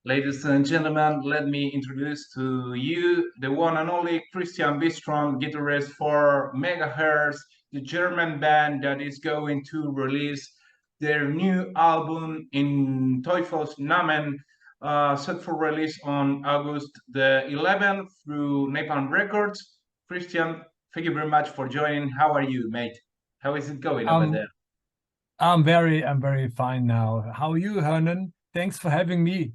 Ladies and gentlemen, let me introduce to you the one and only Christian Bystron, guitarist for Megaherz, the German band that is going to release their new album in Teufels Namen, set for release on August the 11th through Napalm Records. Christian, thank you very much for joining. How are you, mate? How is it going over there? I'm very fine now. How are you, Hernan? Thanks for having me.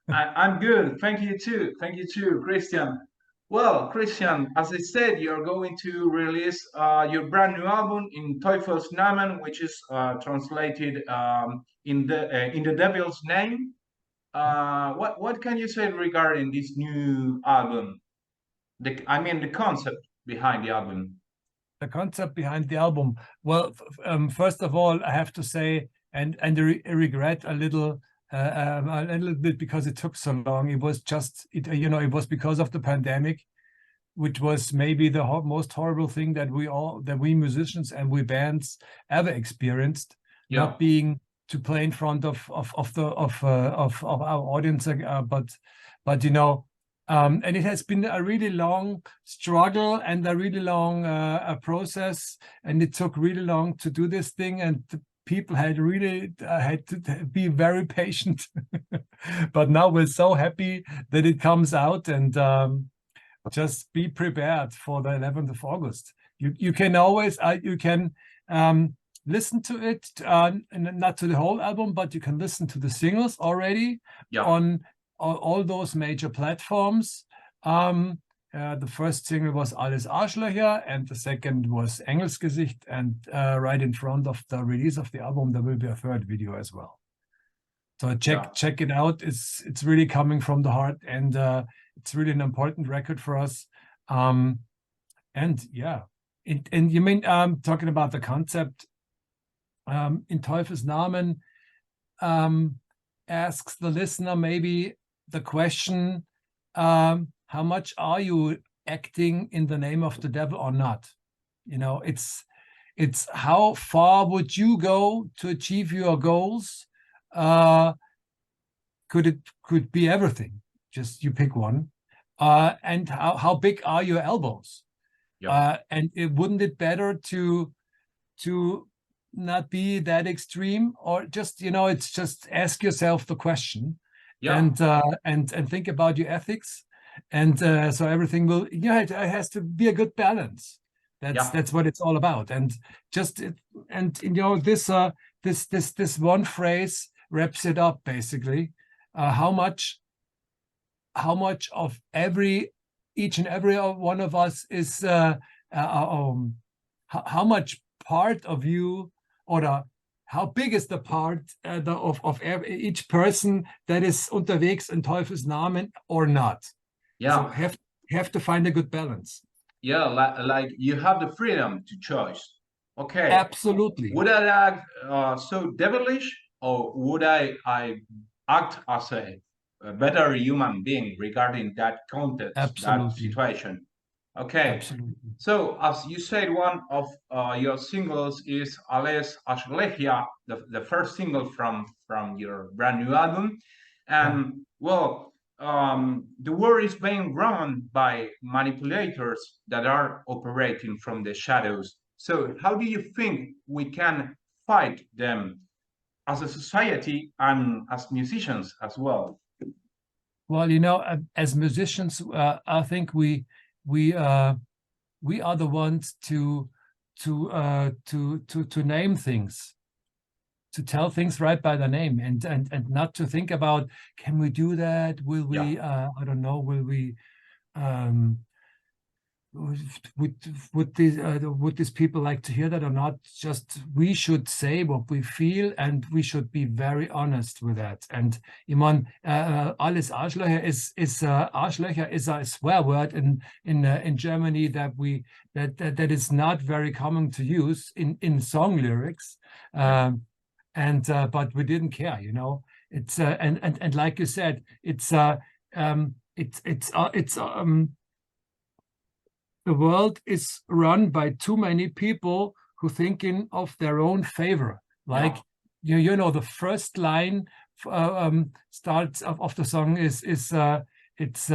I'm good. Thank you too. Thank you too, Christian. Well, Christian, as I said, you're going to release your brand new album in Teufels Namen, which is translated in the Devil's Name. What can you say regarding this new album? The concept behind the album. The concept behind the album. Well, first of all, I have to say, and regret a little bit because it took so long. It was just, it was because of the pandemic, which was maybe the most horrible thing that we musicians and we bands ever experienced. Yeah. Not being to play in front of our audience, but and it has been a really long struggle and a really long process, and it took really long to do this thing, and the people had to be very patient. But now we're so happy that it comes out, and just be prepared for the 11th of August. You can always listen to it, not to the whole album, but you can listen to the singles already. Yeah. On all those major platforms. The first single was Alles Arschlöcher, and the second was Engelsgesicht, and right in front of the release of the album, there will be a third video as well. So check it out. It's really coming from the heart, and it's really an important record for us. And yeah, and you mean talking about the concept, in Teufels Namen asks the listener maybe the question, how much are you acting in the name of the devil or not? It's how far would you go to achieve your goals? Could be everything, just you pick one. And how big are your elbows? Yeah. And wouldn't it better to not be that extreme, or just it's just ask yourself the question. Yeah. And think about your ethics, and so everything will, it has to be a good balance. That's what it's all about. And just this one phrase wraps it up basically. How much of each and every one of us is how much part of you, or how big is the part of each person that is unterwegs in Teufels Namen or not? Yeah. So have to find a good balance. Yeah, like you have the freedom to choose. Okay. Absolutely. Would I act so devilish, or would I act as a better human being regarding that context, that situation? Okay. Absolutely. So, as you said, one of your singles is Alles Arschlöcher, the first single from your brand new album. And, well, the world is being run by manipulators that are operating from the shadows. So, how do you think we can fight them as a society and as musicians as well? Well, as musicians, I think we are the ones to name things, to tell things right by the name, and not to think about, can we do that? Will we? I don't know. Will we? Would these people like to hear that or not? Just we should say what we feel, and we should be very honest with that. And alles Arschlöcher is Arschlöcher is a swear word in Germany that is not very common to use in song lyrics, but we didn't care. It's and like you said, the world is run by too many people who thinking of their own favor. Like, the first line starts of the song is it's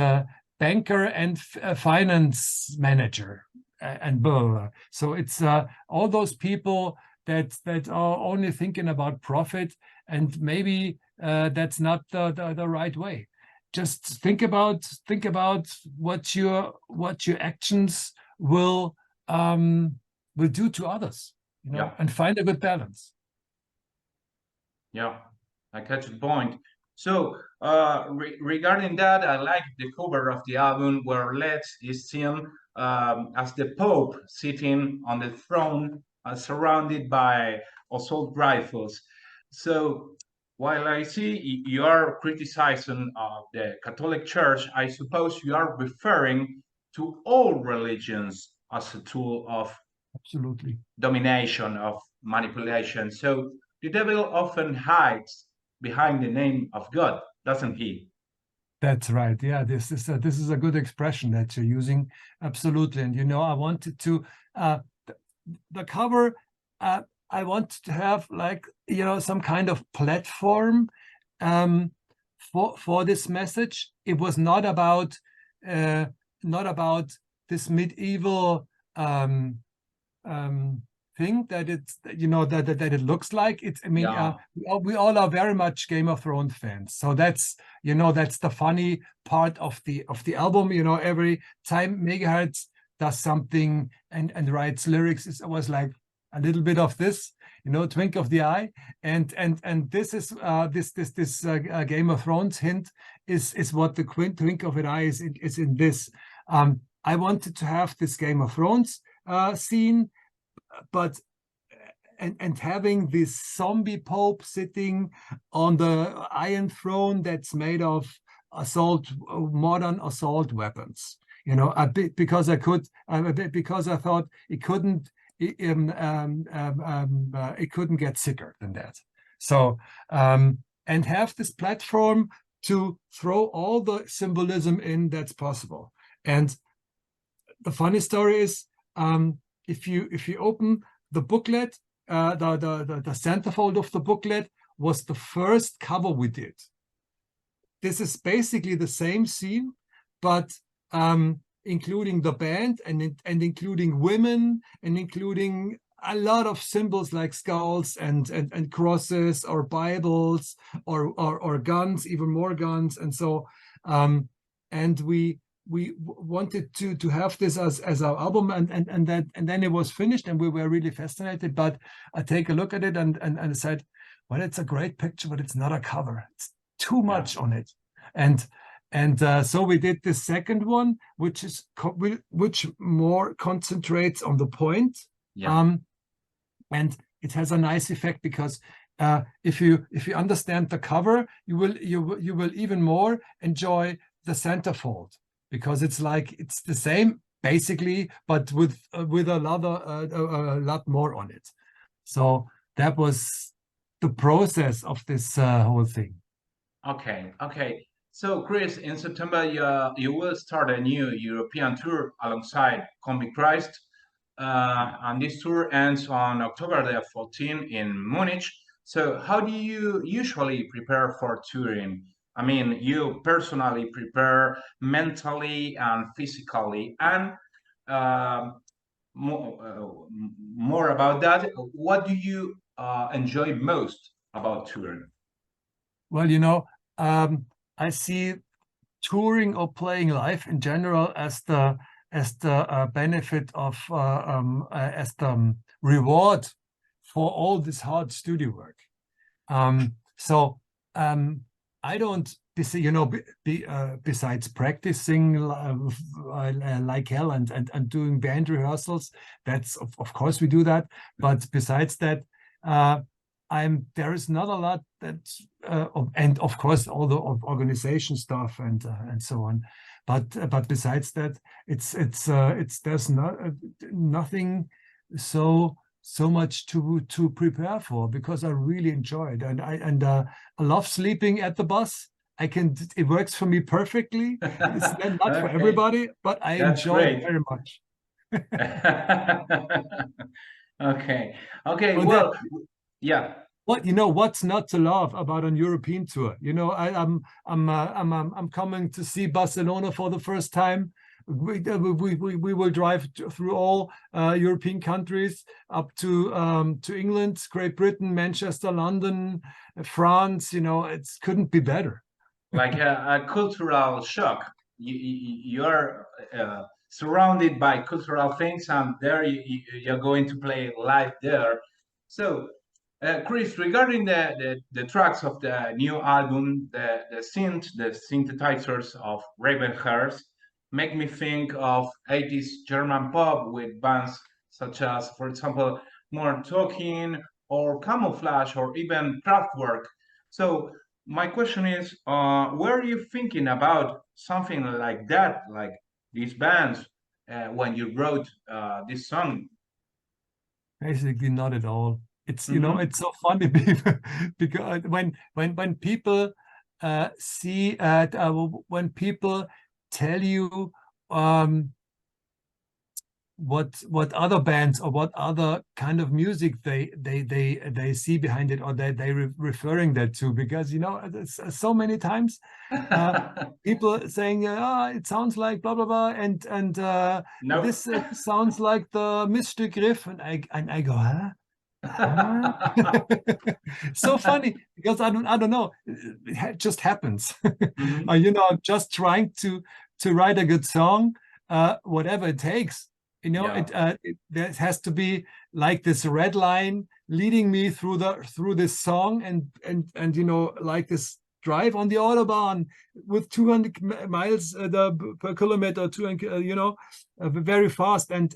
banker and finance manager and blah, blah, blah. So it's all those people that are only thinking about profit, and maybe that's not the right way. Just think about what your actions will do to others, you know, and find a good balance. Yeah, I catch the point. So regarding that, I like the cover of the album where Lex is seen as the Pope sitting on the throne, surrounded by assault rifles. So while I see you are criticizing the Catholic Church, I suppose you are referring to all religions as a tool of absolutely domination, of manipulation. So the devil often hides behind the name of God, doesn't he? That's right. Yeah, this is a good expression that you're using. Absolutely. And you know, I wanted to the cover. I wanted to have, like, you know, some kind of platform for this message. It was not about this medieval thing that it's, you know, that it looks like. It's, I mean, we all are very much Game of Thrones fans, so that's, you know, that's the funny part of the album. You know, every time Megahertz does something and writes lyrics, it was like a little bit of this, you know, twink of the eye, and this is this Game of Thrones hint is what the twink of an eye is in this. I wanted to have this Game of Thrones scene, but and having this zombie pope sitting on the Iron Throne that's made of modern assault weapons. You know, a bit because I thought it couldn't get sicker than that. So and have this platform to throw all the symbolism in that's possible. And the funny story is, if you open the booklet, the centerfold of the booklet was the first cover we did. This is basically the same scene, but including the band and including women and including a lot of symbols like skulls and crosses or Bibles or guns, even more guns. And so and we wanted to have this as our album, and then it was finished and we were really fascinated. But I take a look at it and I said, well, it's a great picture, but it's not a cover. It's too much on it. And so we did the second one, which more concentrates on the point. And it has a nice effect because if you understand the cover, you will even more enjoy the centerfold, because it's like it's the same basically, but with a lot more on it. So that was the process of this whole thing. Okay. So, Chris, in September, you will start a new European tour alongside Combi Christ, and this tour ends on October the 14th in Munich. So, how do you usually prepare for touring? I mean, you personally prepare mentally and physically, and more about that. What do you enjoy most about touring? Well, you know, I see touring or playing live in general as the benefit of as the reward for all this hard studio work. So I don't, you know, besides practicing like hell and doing band rehearsals, that's of course we do that. But besides that, there is not a lot that, and of course all the organization stuff and so on. But besides that, there's nothing so much to prepare for, because I really enjoy it, and I love sleeping at the bus. It works for me perfectly. It's not for everybody, but I enjoy it very much. Okay. Well, yeah. what's not to love about an European tour? I'm coming to see Barcelona for the first time. We will drive through all European countries up to England, Great Britain, Manchester, London, France. It couldn't be better. Like a cultural shock. You're surrounded by cultural things, and there you're going to play live there. So, Chris, regarding the tracks of the new album, the synthesizers of Megahertz make me think of 80s German pop with bands such as, for example, More Talking or Camouflage or even Kraftwerk. So my question is, were you thinking about something like that, like these bands, when you wrote this song? Basically, not at all. It's it's so funny because when people see when people tell you what other bands or what other kind of music they see behind it, or they referring that to, because so many times people saying it sounds like blah blah blah, and No. this sounds like the Mr. Griff, and I go, huh? So funny, because I don't know, it just happens. Just trying to write a good song, whatever it takes. There has to be like this red line leading me through this song, and like this drive on the autobahn with 200 miles per kilometer, 200, very fast, and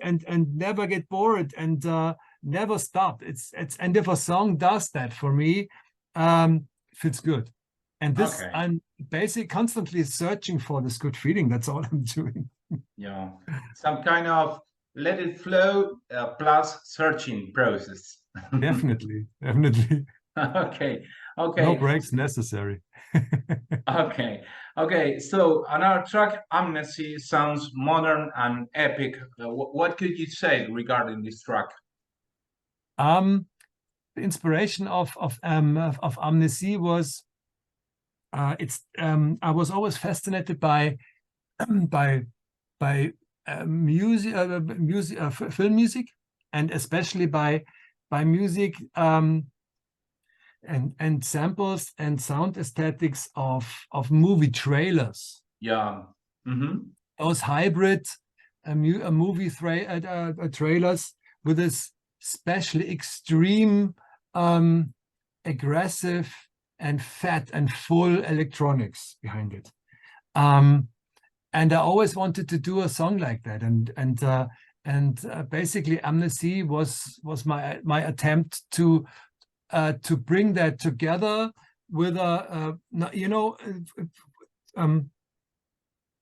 never get bored, and never stop. And if a song does that for me, feels good. And this, okay. I'm basically constantly searching for this good feeling. That's all I'm doing. Yeah, some kind of let it flow plus searching process. Definitely. Okay. No breaks necessary. Okay. So another track, Amnesty, sounds modern and epic. What could you say regarding this track? The inspiration of Amnesty was I was always fascinated by music, film music, and especially by music and samples and sound aesthetics of movie trailers. Yeah. Those hybrid movie trailers with this especially extreme, aggressive and fat and full electronics behind it. And I always wanted to do a song like that, and basically Amnesty was my attempt to bring that together with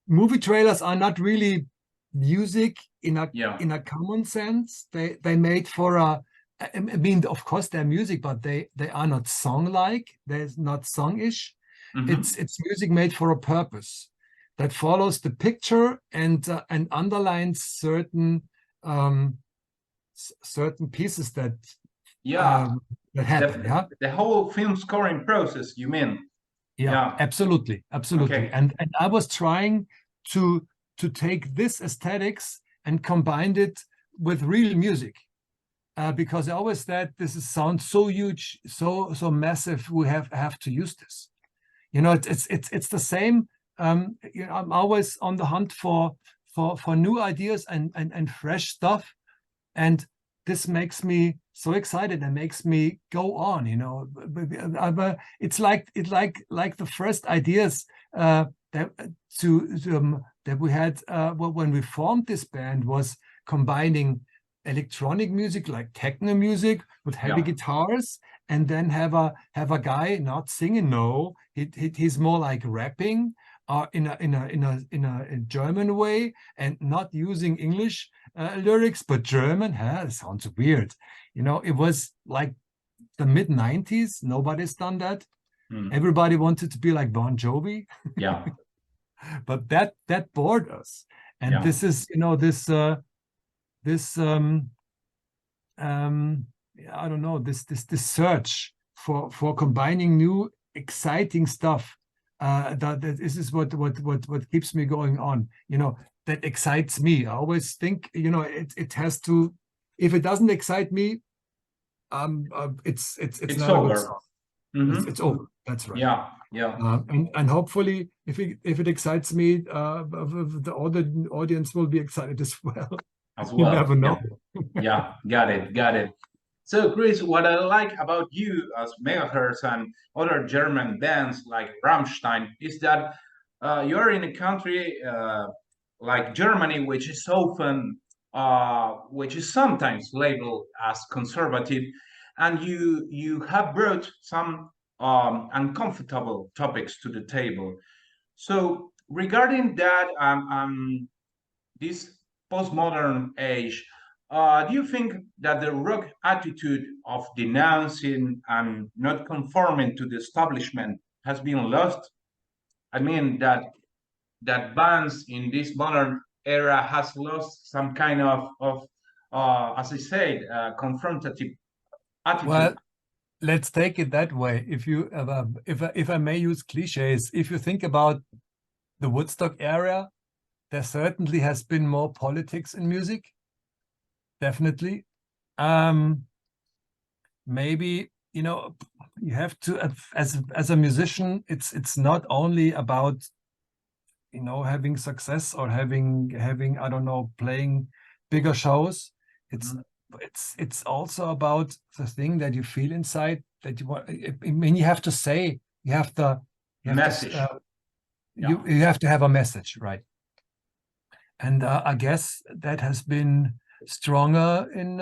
movie trailers are not really music in a common sense. They made for I mean, of course they're music, but they are not song-like. They're not song-ish. It's music made for a purpose that follows the picture and underlines certain pieces that happen. The whole film scoring process, you mean? Yeah. Absolutely. Okay. And I was trying to take this aesthetics and combine it with real music, because I always said this sounds so huge, so massive. We have to use this. It's the same. I'm always on the hunt for new ideas and fresh stuff, and this makes me so excited and makes me go on. It's like the first ideas that we had when we formed this band was combining electronic music like techno music with heavy guitars, and then have a guy not singing. No, he's more like rapping in a German way, and not using English lyrics but German. It sounds weird. It was like the mid-90s. Nobody's done that. Everybody wanted to be like Bon Jovi. Yeah. But that bored us. And this is I don't know, this search for combining new exciting stuff. That this is what keeps me going on. That excites me. I always think it has to. If it doesn't excite me, it's not over. A good song. Mm-hmm. It's over. That's right. Yeah. And hopefully, if it excites me, the audience will be excited as well. You never know. Yeah. Got it. So, Chris, what I like about you as Megahertz and other German bands like Rammstein is that you're in a country like Germany, which is sometimes labeled as conservative, and you have brought some uncomfortable topics to the table. So, regarding that, this postmodern age, do you think that the rock attitude of denouncing and not conforming to the establishment has been lost? I mean that bands in this modern era has lost some kind of as I said, confrontative attitude. Well, let's take it that way. If I may use cliches, if you think about the Woodstock era, there certainly has been more politics in music. Definitely. Maybe, you have to, as a musician, it's not only about, having success or having, I don't know, playing bigger shows. It's also about the thing that you feel inside that you want. I mean, you have to say, you have message. You have to have a message, right? And I guess that has been stronger in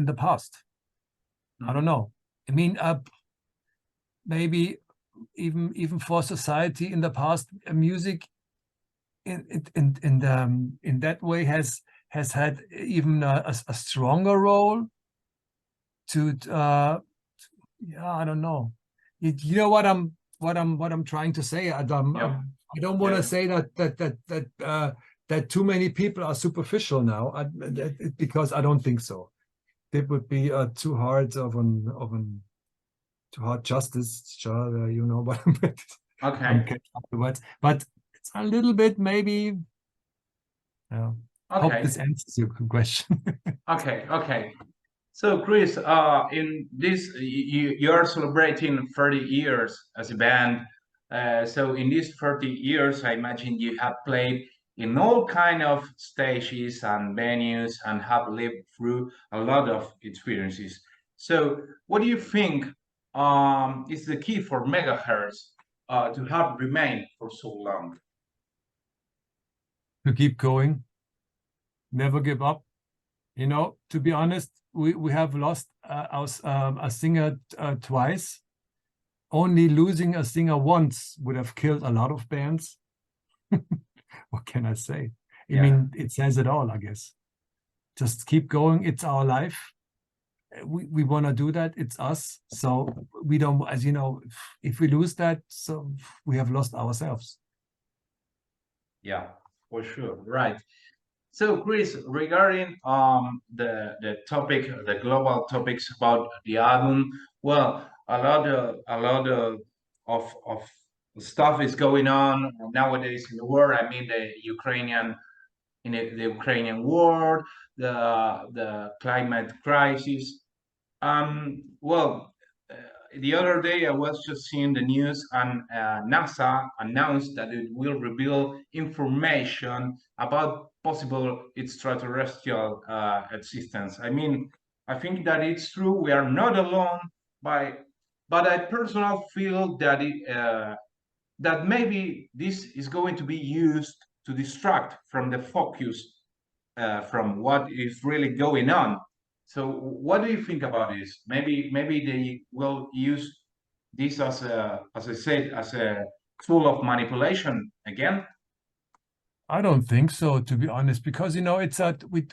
the past. I don't know. I mean, maybe even for society in the past, music in that way has had even a stronger role to I don't know. You know what I'm trying to say, Adam. I don't want to say that too many people are superficial now, because I don't think so. It would be too hard too hard justice. Sure, you know what I'm okay. But it's a little bit maybe. I hope this answers your question. Okay. So, Chris, in this, you're celebrating 30 years as a band. So, in these 30 years, I imagine you have played in all kind of stages and venues and have lived through a lot of experiences. So, what do you think is the key for Megahertz to have remained for so long? To keep going, never give up. To be honest, we have lost a singer twice. Only losing a singer once would have killed a lot of bands. What can I say? I mean, it says it all, I guess. Just keep going. It's our life. We want to do that. It's us. So we don't, as you know, if we lose that, so we have lost ourselves. Yeah, for sure. Right. So, Chris, regarding the topic, the global topics about the album, well, a lot of stuff is going on nowadays in the world. I mean, the Ukrainian war, the climate crisis. Well, the other day I was just seeing the news, and NASA announced that it will reveal information about possible extraterrestrial existence. I mean, I think that it's true. We are not alone, but I personally feel that that maybe this is going to be used to distract from the focus from what is really going on. So, what do you think about this? Maybe they will use this as I said, as a tool of manipulation again. I don't think so, to be honest, because it's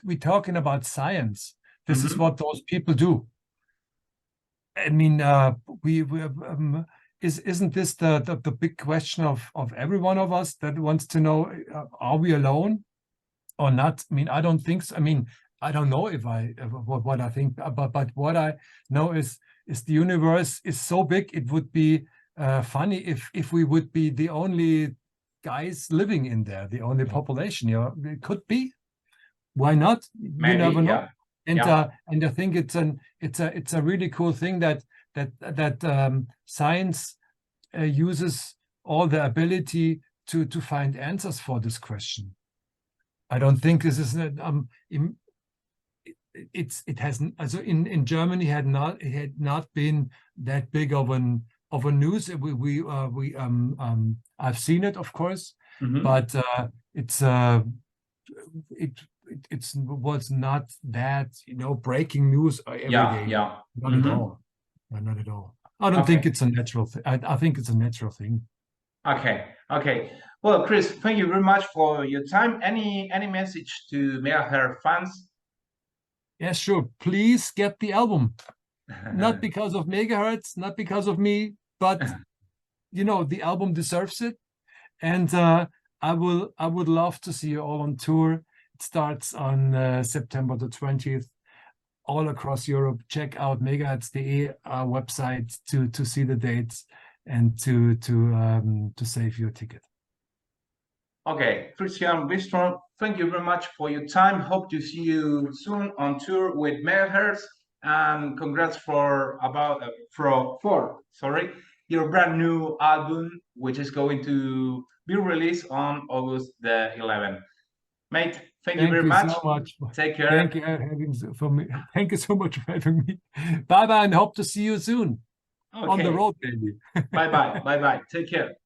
we're talking about science. This is what those people do. I mean, isn't this the big question of every one of us that wants to know, are we alone or not? I mean, I don't think so. I mean, I don't know if what I think, but what I know is the universe is so big. It would be funny if we would be the only guys living in there, the only population. You know, it could be. Why not? Maybe, you never know. Yeah. And Yeah. And I think it's a really cool thing that science uses all the ability to find answers for this question. I don't think this is it hasn't, also in Germany it had not been that big of a news. I've seen it, of course, but it was not that, you know, breaking news every day. Yeah. Not at all. Not at all. I don't think it's a natural thing. I think it's a natural thing. Okay. Well, Chris, thank you very much for your time. Any message to Megahertz fans? Yeah, sure. Please get the album. Not because of Megahertz, not because of me, but you know, the album deserves it. And I would love to see you all on tour. It starts on September the 20th, all across Europe. Check out megahertz.de website to see the dates and to save your ticket. Okay, Christian Bystron, thank you very much for your time. Hope to see you soon on tour with Megahertz, and congrats for your brand new album, which is going to be released on August the 11th. Mate, thank you very much. So much. Take care. Thank you Thank you so much for having me. Bye bye, and hope to see you soon on the road, maybe. Bye bye. Take care.